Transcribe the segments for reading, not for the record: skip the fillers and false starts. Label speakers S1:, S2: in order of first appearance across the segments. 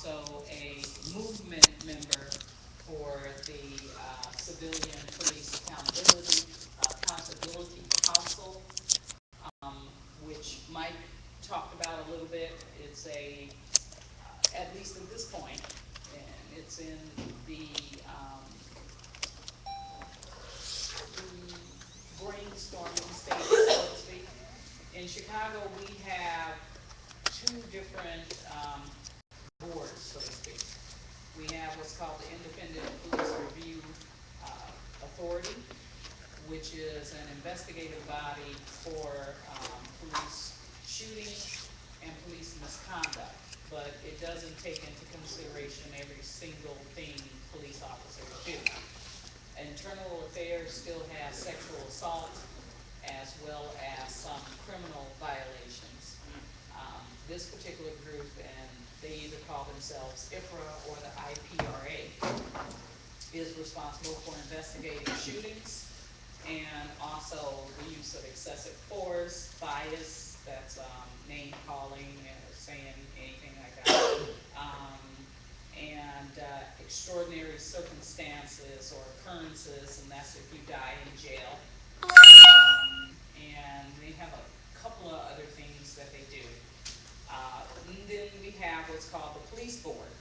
S1: also a movement member for the Civilian Police Accountability Council, which Mike talked about a little bit. It's at least at this point, and it's in the, the brainstorming stage, so to speak. In Chicago, we have two different boards, so to speak. We have what's called the Independent Police Review Authority, which is an investigative body for police shootings and police misconduct, but it doesn't take into consideration every single thing police officers do. Internal Affairs still has sexual assault as well as some criminal violations. This particular group, and they either call themselves IFRA or the IPRA, is responsible for investigating shootings and also the use of excessive force, bias, that's name calling or saying anything like that, and extraordinary circumstances or occurrences, and that's if you die in jail. And they have a couple of other things that they do. And then we have what's called the police board.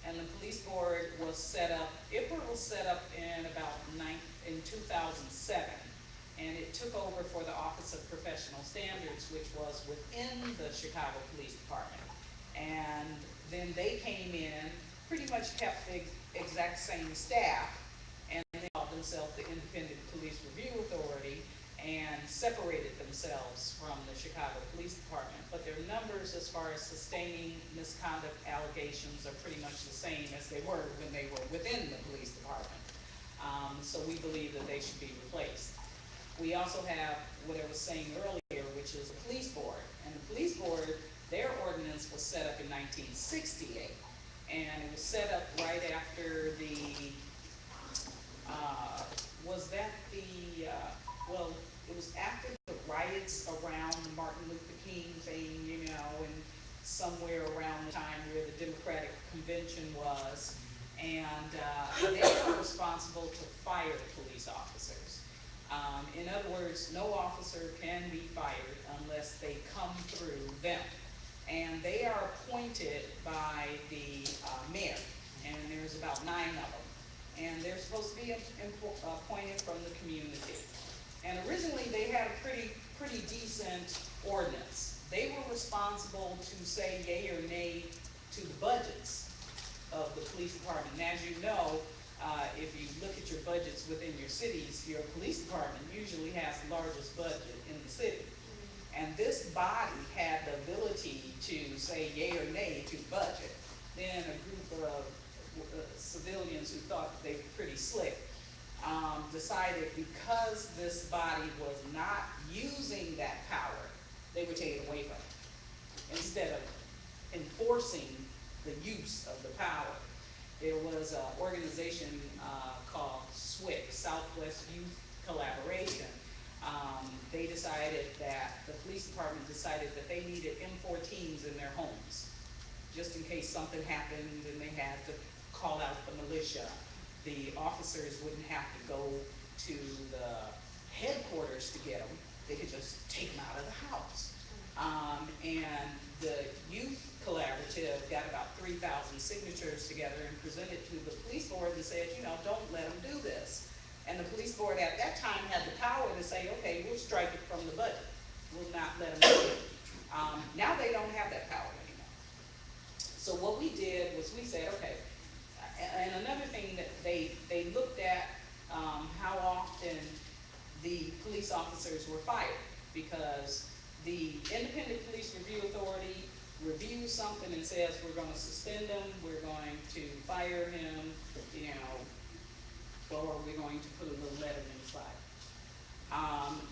S1: And the police board was set up, IPRA was set up in 2007. And it took over for the Office of Professional Standards, which was within the Chicago Police Department. And then they came in, pretty much kept the exact same staff, and they called themselves the Independent Police Review Authority and separated themselves from the Chicago Police Department. But their numbers as far as sustaining misconduct allegations are pretty much the same as they were when they were within the police department. So we believe that they should be replaced. We also have what I was saying earlier, which is the police board. And the police board, their ordinance was set up in 1968. And it was set up right after uh, was that well, it was after the riots around the Martin Luther King thing, and somewhere around the time where the Democratic Convention was. And they are responsible to fire police officers. In other words, no officer can be fired unless they come through them. And they are appointed by the mayor, and there's about 9 of them. And they're supposed to be appointed from the community. And originally they had a pretty decent ordinance. They were responsible to say yay or nay to the budgets of the police department. And as you know, if you look at your budgets within your cities, your police department usually has the largest budget in the city. And this body had the ability to say yay or nay to the budget. Then a group of civilians who thought they were pretty slick decided because this body was not using that power, they would take it away from it instead of enforcing the use of the power. There was an organization called SWIC, Southwest Youth Collaboration. They decided that the police department decided that they needed M14s in their homes, just in case something happened and they had to call out the militia. The officers wouldn't have to go to the headquarters to get them. They could just take them out of the house. And the youth collaborative got about 3,000 signatures together and presented to the police board and said, don't let them do this. And the police board at that time had the power to say, okay, we'll strike it from the budget. We'll not let them do it. Now they don't have that power anymore. So what we did was we said, okay, and another thing that they looked at how often the police officers were fired, because the Independent Police Review Authority reviews something and says we're going to suspend him, we're going to fire him, or we're going to put a little letter in his file.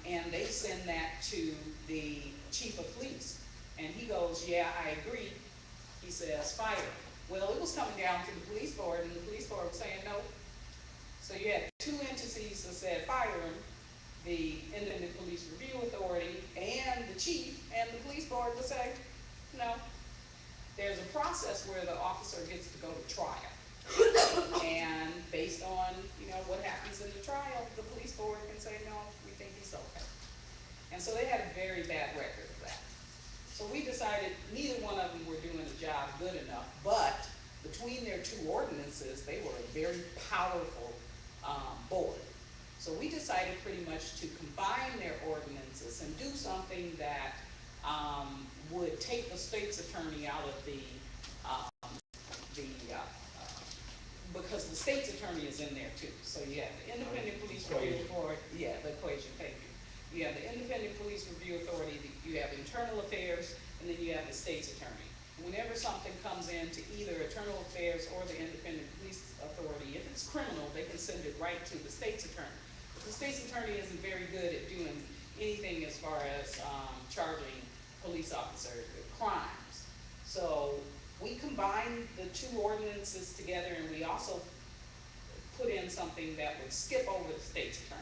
S1: And they send that to the chief of police. And he goes, yeah, I agree. He says, fire him. Well, it was coming down to the police board, and the police board was saying no. So you had two entities that said fire him, the Independent Police Review Authority and the chief, and the police board would say, no. there's a process where the officer gets to go to trial. And based on, what happens in the trial, the police board can say, no, we think he's okay. And so they had a very bad record of that. So we decided neither one of them were doing the job good enough, but between their two ordinances, they were a very powerful board. So we decided pretty much to combine their ordinances and do something that would take the state's attorney out of the because the state's attorney is in there too. So you have the independent police review authority, yeah, the equation, thank you. You have the independent police review authority, you have internal affairs, and then you have the state's attorney. Whenever something comes in to either internal affairs or the independent police authority, if it's criminal, they can send it right to the state's attorney. But the state's attorney isn't very good at doing anything as far as charging police officer crimes. So we combined the two ordinances together, and we also put in something that would skip over the state's attorney,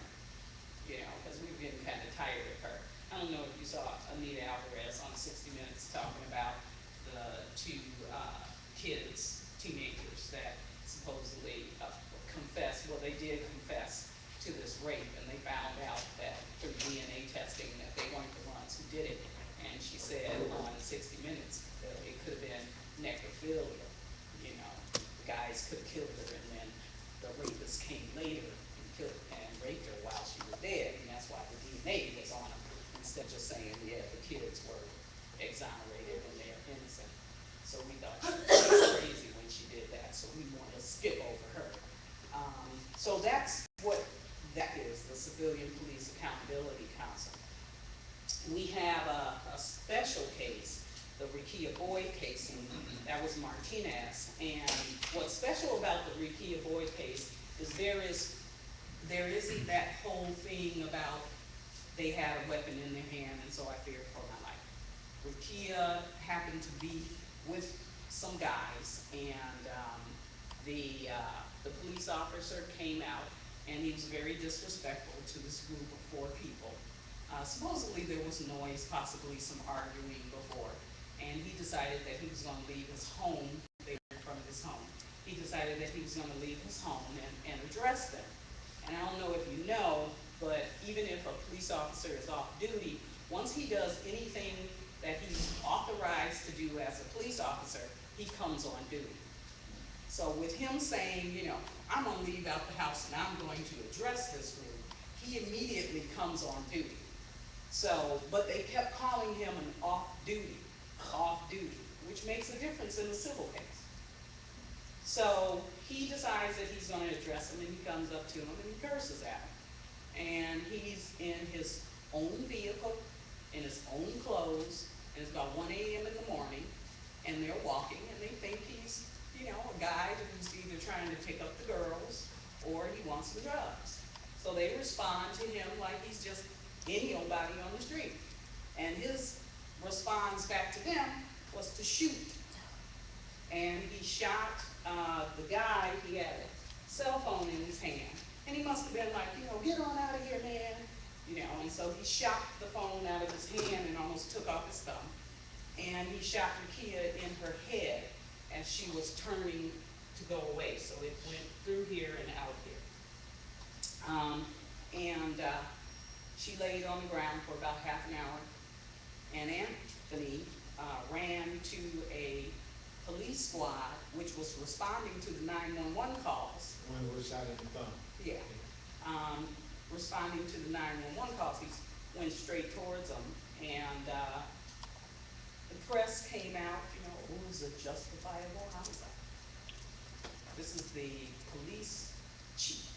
S1: because we were getting kind of tired of her. I don't know if you saw Anita Alvarez on 60 Minutes talking about the two teenagers that supposedly confessed, well, they did confess to this rape, and they found out that through DNA testing that they weren't the ones who did it. And she said on 60 Minutes that it could have been necrophilia. The guys could have killed her, and then the rapist came later and killed and raped her while she was dead, and that's why the DNA was on them, instead of just saying, yeah, the kids were exonerated and they're innocent. So we thought she was crazy when she did that, so we want to skip over her. So that's what that is, the Civilian Police Accountability Council. We have a special case, the Rekia Boyd case, and that was Martinez. And what's special about the Rekia Boyd case is there isn't that whole thing about they had a weapon in their hand and so I feared for my life. Rekia happened to be with some guys, and the police officer came out, and he was very disrespectful to this group of four people. Supposedly there was noise, possibly some arguing before, and he decided that he was going to leave his home there in front of his home. He decided that he was going to leave his home and address them. And I don't know if you know, but even if a police officer is off duty, once he does anything that he's authorized to do as a police officer, he comes on duty. So with him saying, I'm going to leave out the house and I'm going to address this group, he immediately comes on duty. So, but they kept calling him an off duty, which makes a difference in a civil case. So he decides that he's going to address him, and he comes up to him and he curses at him. And he's in his own vehicle, in his own clothes, and it's about 1 a.m. in the morning, and they're walking, and they think he's, a guy who's either trying to pick up the girls or he wants some drugs. So they respond to him like he's just any old body on the street. And his response back to them was to shoot. And he shot the guy. He had a cell phone in his hand, and he must have been like, get on out of here, man. And so he shot the phone out of his hand and almost took off his thumb. And he shot Rekia in her head as she was turning to go away. So it went through here and out here. And she laid on the ground for about half an hour. And Anthony ran to a police squad, which was responding to the 911 calls.
S2: The one who was shot in the thumb.
S1: Yeah. Responding to the 911 calls, he went straight towards them, and the press came out, it was a justifiable homicide. This is the police chief.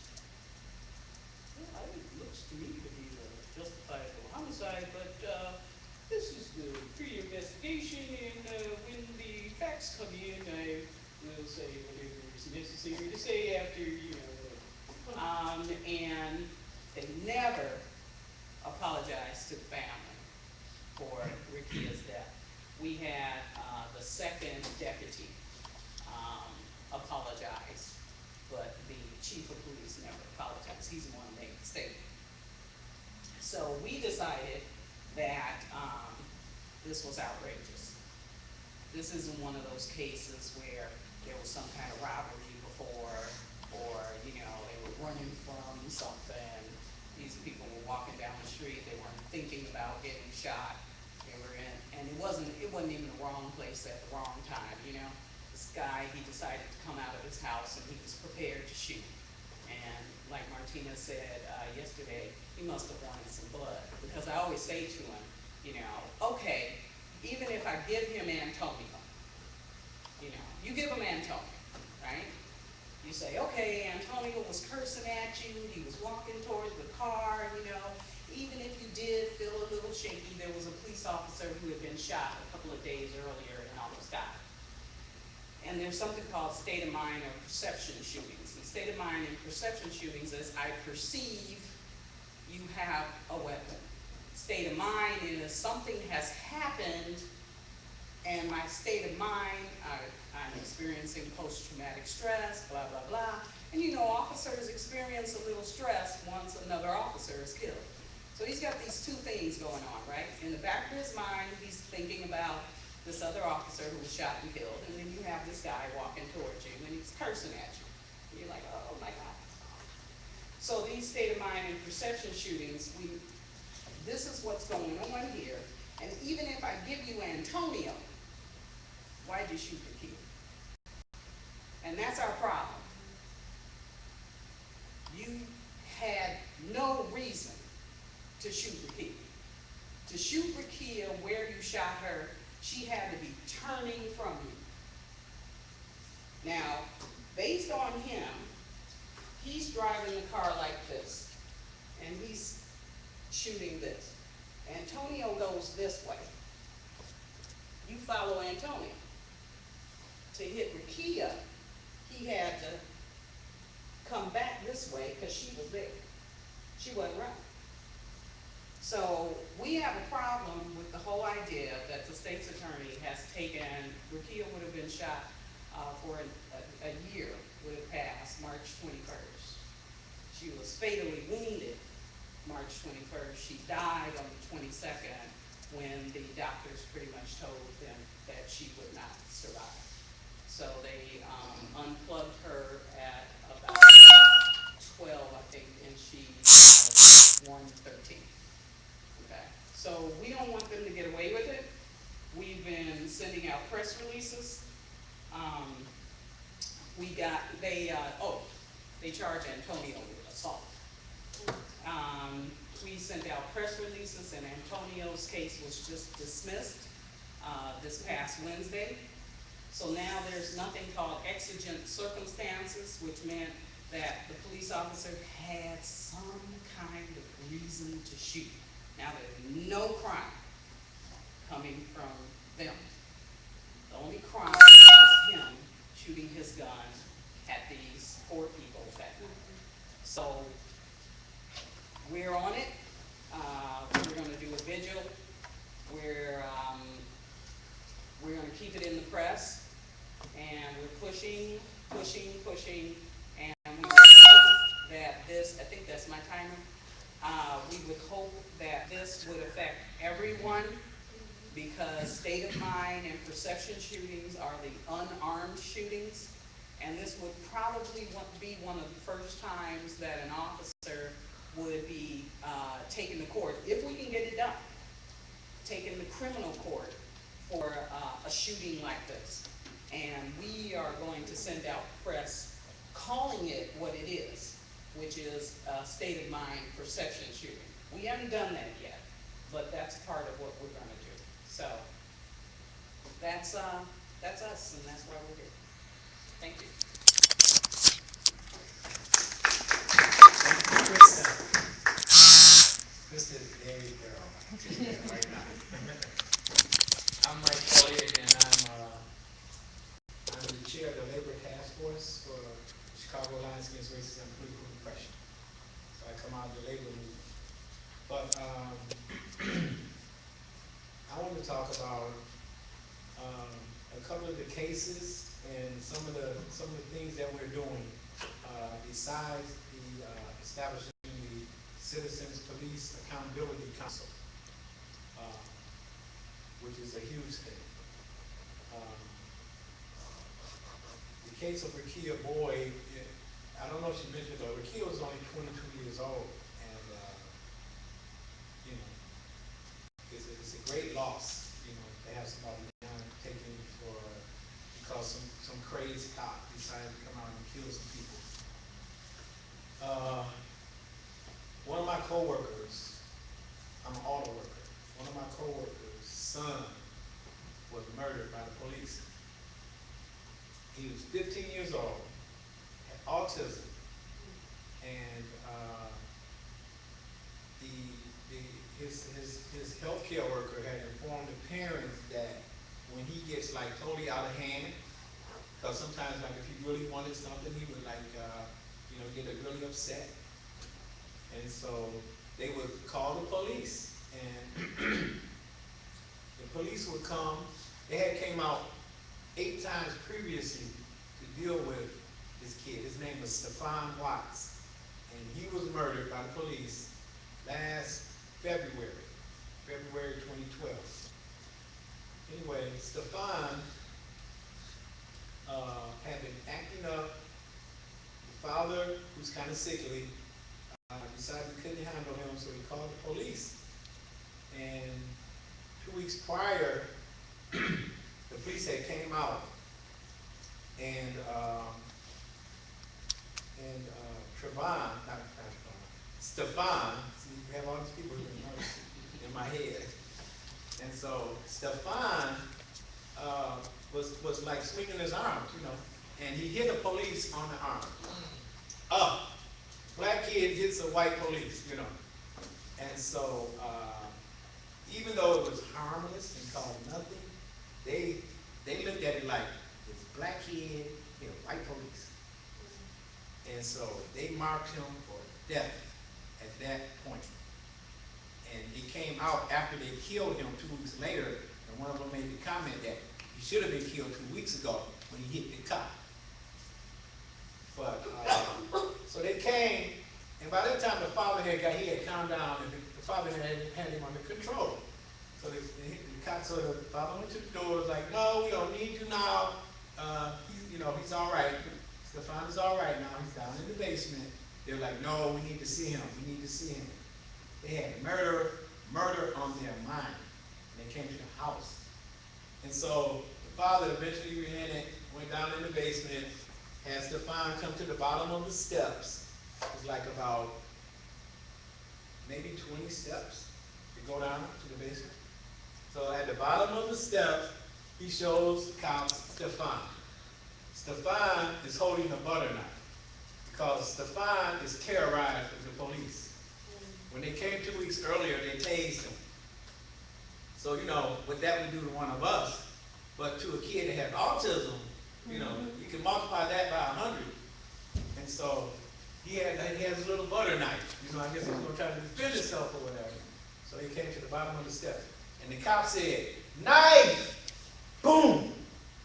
S1: Well, it looks to me to be a justifiable homicide, but this is the pre-investigation, and when the facts come in, I will say whatever is necessary to say after, and they never apologized to the family for Rikia's death. We had the second deputy apologize, but the chief of police never apologized. He's the one who made the statement. So we decided that this was outrageous. This isn't one of those cases where there was some kind of robbery before, or, they were running from something. These people were walking down the street, they weren't thinking about getting shot. They were in, and it wasn't even the wrong place at the wrong time. This guy, he decided to come out of his house and he was prepared to shoot. And like Martina said yesterday, he must have wanted some blood, because I always say to him, okay, even if I give him Antonio, you give him Antonio, right? You say, okay, Antonio was cursing at you, he was walking towards the car. Even if you did feel a little shaky, there was a police officer who had been shot a couple of days earlier and almost died. And there's something called state of mind or perception shootings. And state of mind and perception shootings is I perceive you have a weapon. State of mind is something has happened, and my state of mind, I'm experiencing post-traumatic stress, blah, blah, blah. And officers experience a little stress once another officer is killed. So he's got these two things going on, right? In the back of his mind, he's thinking about this other officer who was shot and killed, and then you have this guy walking towards you, and he's cursing at you. And you're like, oh my God. So these state of mind and perception shootings, this is what's going on here. And even if I give you Antonio, why'd you shoot the kid? And that's our problem. You had no reason to shoot the kid. To shoot Rekia where you shot her, she had to be turning from you. Now, based on him, he's driving the car like this, and he's shooting this. Antonio goes this way. You follow Antonio. To hit Rekia, he had to come back this way because she was there. She wasn't running. So we have a problem with the whole idea that the state's attorney has taken, Rekia would have been shot for a year, would have passed March 21st. She was fatally wounded March 21st. She died on the 22nd when the doctors pretty much told them that she would not survive. So they unplugged her at about 12, I think, and she died at 1:13. Okay, so we don't want them to get away with it. We've been sending out press releases. Um, they charge Antonio with assault. We sent out press releases, and Antonio's case was just dismissed this past Wednesday. So now there's nothing called exigent circumstances, which meant that the police officer had some kind of reason to shoot. Now there's no crime coming from them. The only crime is him shooting his gun at these poor people that night. So we're on it. We're going to do a vigil. We're um, we're going to keep it in the press, and we're pushing, pushing, pushing, and we would hope that this. I think that's my timer. We would hope that this would affect everyone, because state of mind and perception shootings are the unarmed shootings. And this would probably be one of the first times that an officer would be taken to court, if we can get it done, taken to criminal court for a shooting like this. And we are going to send out press calling it what it is, which is a state of mind perception shooting. We haven't done that yet, but that's part of what we're going to do. So that's us, and that's why we're here. Thank you.
S2: Krista. This is very thorough. Yeah, right now. I'm Mike Kelly, and I'm the chair of the Labor Task Force for the Chicago Alliance Against Racism and Political Repression. So I come out of the labor movement. But I want to talk about um, a couple of the cases and some of the things that we're doing besides the establishing the Citizens Police Accountability Council, uh, which is a huge thing. Um, the case of Rekia Boyd, I don't know if she mentioned, but Rekia was only 22 years old, and you know, it's a great loss, you know, to have somebody young taken for because some crazed cop decided to come out and kill some people. Uh, One of my coworkers, I'm an auto worker. One of my coworkers' son was murdered by the police. He was 15 years old, had autism, and the, his healthcare worker had informed the parents that when he gets like totally out of hand, because sometimes like if he really wanted something, he would like get really upset, and so they would call the police, and the police would come. They had came out 8 times previously to deal with this kid. His name was Stephon Watts, and he was murdered by the police last February, February 2012. Anyway, Stephon had been acting up. The father, who's kind of sickly, decided he couldn't handle him, so he called the police. And 2 weeks prior, the police had came out and Trevon, not Trevon, Stefan. See, you have all these people who are murdered in my head. And so Stefan was like swinging his arms, and he hit a police on the arm. Oh, black kid hits a white police. And so even though it was harmless and caused nothing, they they looked at it like this black kid hit a white police. And so they marked him for death at that point. And it came out after they killed him 2 weeks later, and one of them made the comment that he should have been killed 2 weeks ago when he hit the cop. But so they came, and by that time the father he had calmed down, and the father had him under control. So so the father went to the door, was like, "No, we don't need you now. He's all right. Stefan is all right now. He's down in the basement." They're like, "No, we need to see him. We need to see him." They had murder on their mind. And they came to the house. And so the father eventually relented, went down in the basement, had Stefan come to the bottom of the steps. It's like about maybe 20 steps to go down to the basement. So at the bottom of the steps, he shows the cops Stefan. Stefan is holding a butter knife because Stefan is terrorized with the police. When they came 2 weeks earlier, they tased him. So, what that would do to one of us, but to a kid that has autism, you can multiply that by 100. And so he has a little butter knife. I guess he was going to try to defend himself or whatever. So he came to the bottom of the steps. And the cop said, "Knife!" Boom!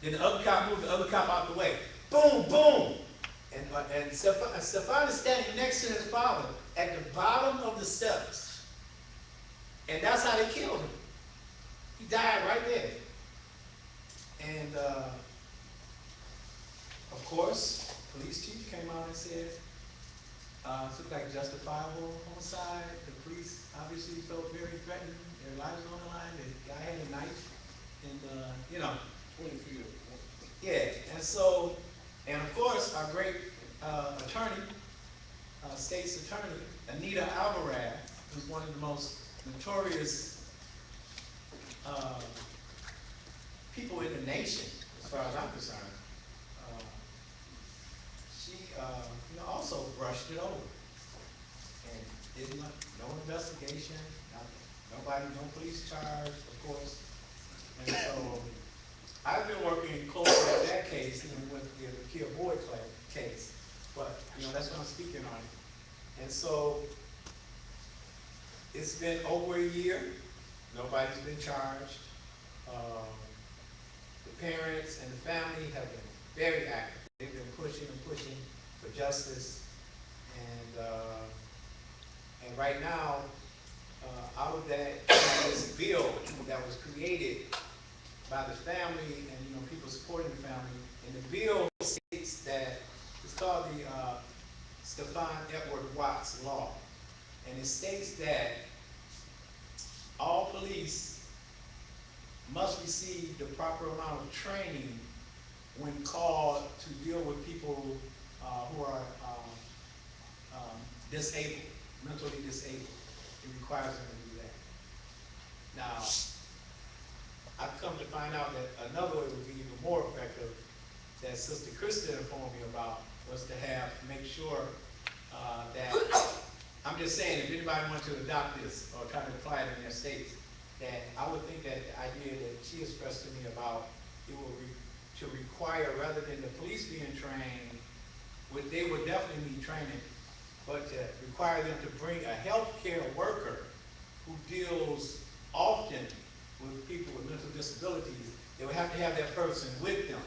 S2: Then the other cop moved the other cop out the way. Boom, boom! And Stefan is standing next to his father at the bottom of the steps. And that's how they killed him. He died right there. And of course, police chief came out and said it looked like justifiable homicide. The police obviously felt very threatened. Their lives were on the line. The guy had a knife, and 20 feet of yeah. And so, and of course, our great attorney, state's attorney, Anita Alvarez, who's one of the most notorious uh, people in the nation, as far as I'm concerned. Uh, she, also brushed it over and did no investigation, nothing. Nobody, no police charge, of course. And so I've been working closely with that case, with the Rekia Boyd case. But, that's what I'm speaking on. And so it's been over a year. Nobody's been charged. Um, the parents and the family have been very active. They've been pushing and pushing for justice. And right now, out of that, this bill that was created by the family and people supporting the family. And the bill states that it's called the Stefan Edward Watts Law, and it states that all police must receive the proper amount of training when called to deal with people who are disabled, mentally disabled. It requires them to do that. Now, I've come to find out that another way would be even more effective that Sister Krista informed me about was to make sure that, I'm just saying, if anybody wants to adopt this or try to apply it in their states, that I would think that the idea that she expressed to me about it will to require, rather than the police being trained, they would definitely need training, but to require them to bring a healthcare worker who deals often with people with mental disabilities. They would have to have that person with them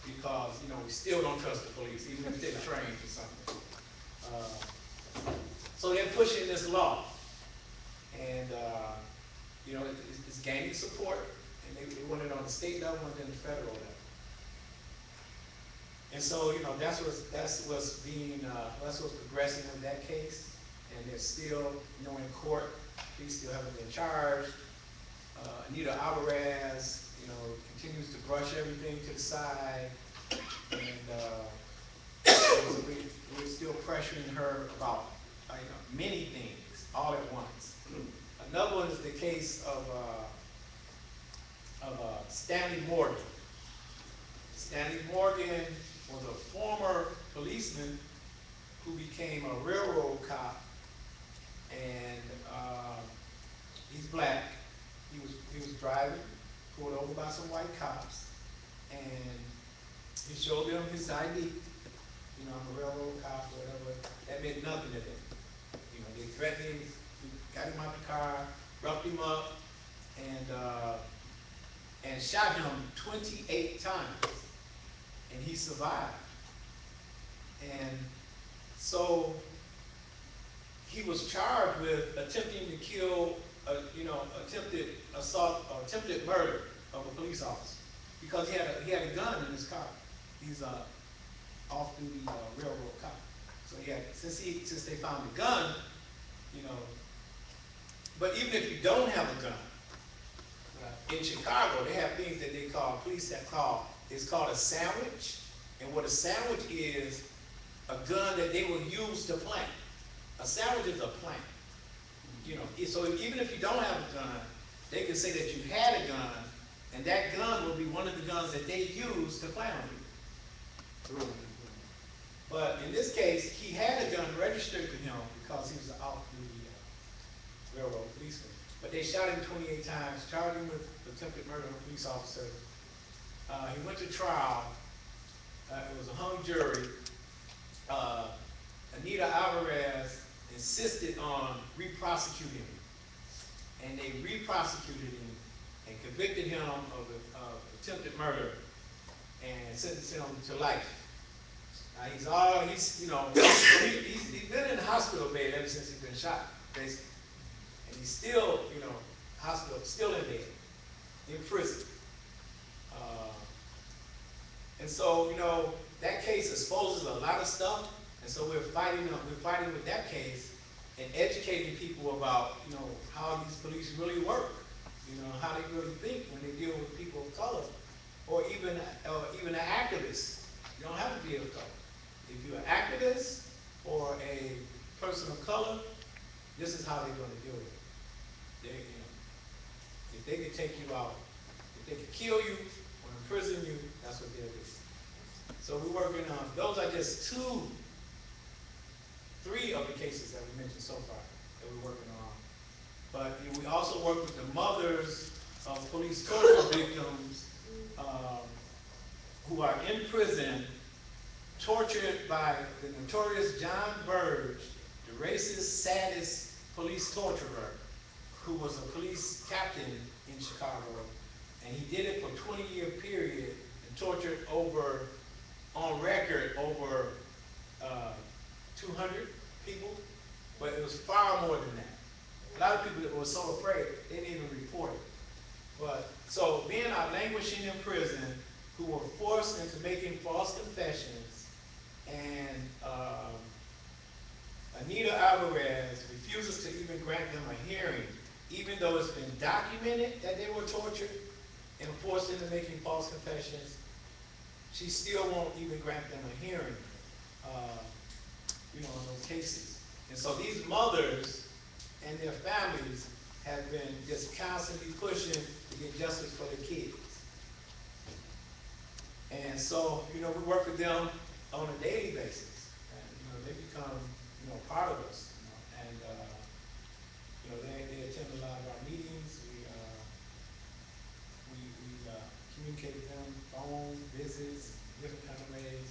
S2: because we still don't trust the police, even if they're trained for something. So they're pushing this law, and it's gaining support, and they want it on the state level and then the federal level. And so that's what's progressing with that case, and they're still in court. Police still haven't been charged. Anita Alvarez, continues to brush everything to the side, and we're still pressuring her about many things all at once. Another one is the case of Stanley Morgan. Stanley Morgan was a former policeman who became a railroad cop, and he's black. He was driving, pulled over by some white cops, and he showed them his ID. I'm a railroad cop or whatever. That meant nothing to them. They threatened him, got him out the car, roughed him up, and shot him 28 times, and he survived. And so he was charged with attempting to kill, attempted assault, or attempted murder of a police officer because he had a gun in his car. He's a off-duty railroad cop. So since they found the gun, you know. But even if you don't have a gun, in Chicago they have things that they call police that call it's called a sandwich, and what a sandwich is a gun that they will use to plant. A sandwich is a plant. So even if you don't have a gun, they can say that you had a gun, and that gun will be one of the guns that they use to plant on you. But in this case, he had a gun registered to him because he was an off-duty railroad policeman. But they shot him 28 times, charged him with attempted murder of a police officer. He went to trial. It was a hung jury. Uh, Anita Alvarez insisted on re-prosecuting him, and they re-prosecuted him and convicted him of attempted murder and sentenced him to life. He's been in the hospital bed ever since he's been shot, basically, and he's still hospital, still in bed, in prison. Uh, and so that case exposes a lot of stuff, and so we're fighting with that case and educating people about how these police really work, how they really think when they deal with people of color, or even an activist. You don't have to be of color. If you're an activist or a person of color, this is how they're going to deal with it. If they could take you out, if they could kill you or imprison you, that's what they'll do. So we're working on, those are just three of the cases that we mentioned so far that we're working on. But we also work with the mothers of police torture victims who are in prison, tortured by the notorious John Burge, the racist, sadist police torturer, who was a police captain in Chicago, and he did it for a 20-year period and tortured on record, over uh, 200 people, but it was far more than that. A lot of people that were so afraid, they didn't even report it. But so men are languishing in prison who were forced into making false confessions, and Anita Alvarez refuses to even grant them a hearing, even though it's been documented that they were tortured and forced into making false confessions. She still won't even grant them a hearing, uh, in those cases. And so these mothers and their families have been just constantly pushing to get justice for their kids. And so, we work with them on a daily basis. And, they become, part of us, And, they attend a lot of our meetings. We communicate with them, phone visits, different kind of ways.